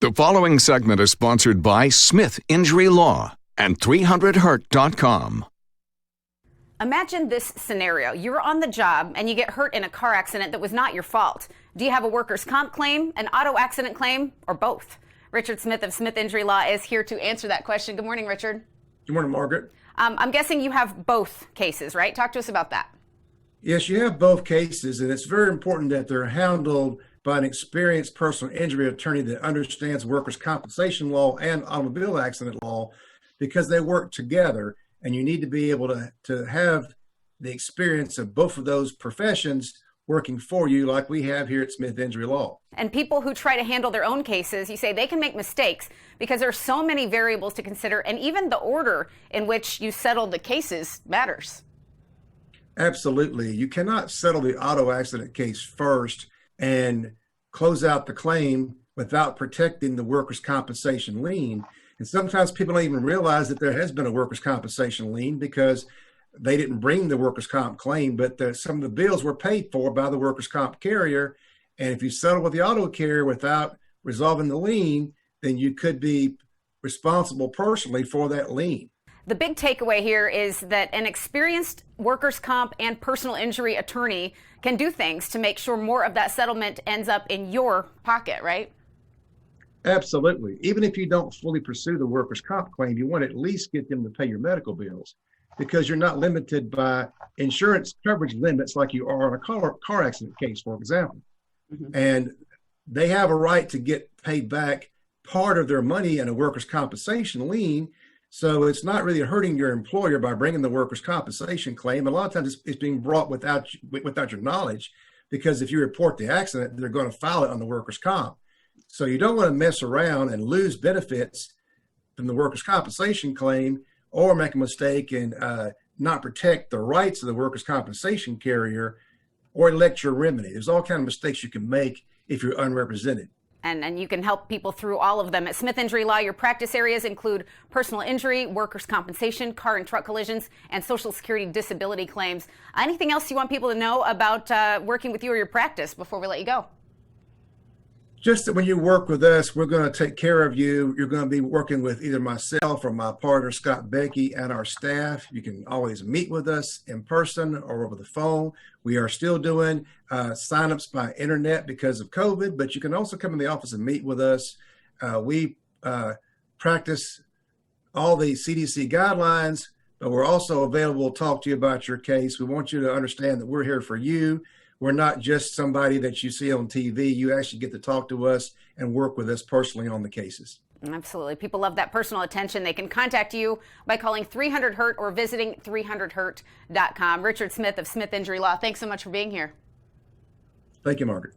The following segment is sponsored by Smith Injury Law and 300hurt.com. Imagine this scenario. You're on the job and you get hurt in a car accident that was not your fault. Do you have a workers' comp claim, an auto accident claim, or both? Richard Smith of Smith Injury Law is here to answer that question. Good morning, Richard. Good morning, Margaret. I'm guessing you have both cases, right? Talk to us about that. Yes, you have both cases, and it's very important that they're handled by an experienced personal injury attorney that understands workers' compensation law and automobile accident law, because they work together, and you need to be able to have the experience of both of those professions working for you, like we have here at Smith Injury Law. And people who try to handle their own cases, you say they can make mistakes because there are so many variables to consider, and even the order in which you settle the cases matters. Absolutely. You cannot settle the auto accident case first and close out the claim without protecting the workers' compensation lien. And sometimes people don't even realize that there has been a workers' compensation lien because they didn't bring the workers' comp claim, but some of the bills were paid for by the workers' comp carrier. And if you settle with the auto carrier without resolving the lien, then you could be responsible personally for that lien. The big takeaway here is that an experienced workers' comp and personal injury attorney can do things to make sure more of that settlement ends up in your pocket, right? Absolutely. Even if you don't fully pursue the workers' comp claim, you want to at least get them to pay your medical bills, because you're not limited by insurance coverage limits like you are on a car accident case, for example. Mm-hmm. And they have a right to get paid back part of their money in a workers' compensation lien. So it's not really hurting your employer by bringing the workers' compensation claim. A lot of times it's being brought without your knowledge, because if you report the accident, they're going to file it on the workers' comp. So you don't want to mess around and lose benefits from the workers' compensation claim, or make a mistake and not protect the rights of the workers' compensation carrier, or elect your remedy. There's all kinds of mistakes you can make if you're unrepresented. And you can help people through all of them. At Smith Injury Law, your practice areas include personal injury, workers' compensation, car and truck collisions, and Social Security disability claims. Anything else you want people to know about working with you or your practice before we let you go? Just that when you work with us, we're going to take care of you. You're going to be working with either myself or my partner, Scott Becky, and our staff. You can always meet with us in person or over the phone. We are still doing signups by internet because of COVID, but you can also come in the office and meet with us. We practice all the CDC guidelines, but we're also available to talk to you about your case. We want you to understand that we're here for you. We're not just somebody that you see on TV. You actually get to talk to us and work with us personally on the cases. Absolutely. People love that personal attention. They can contact you by calling 300HURT or visiting 300hurt.com. Richard Smith of Smith Injury Law, thanks so much for being here. Thank you, Margaret.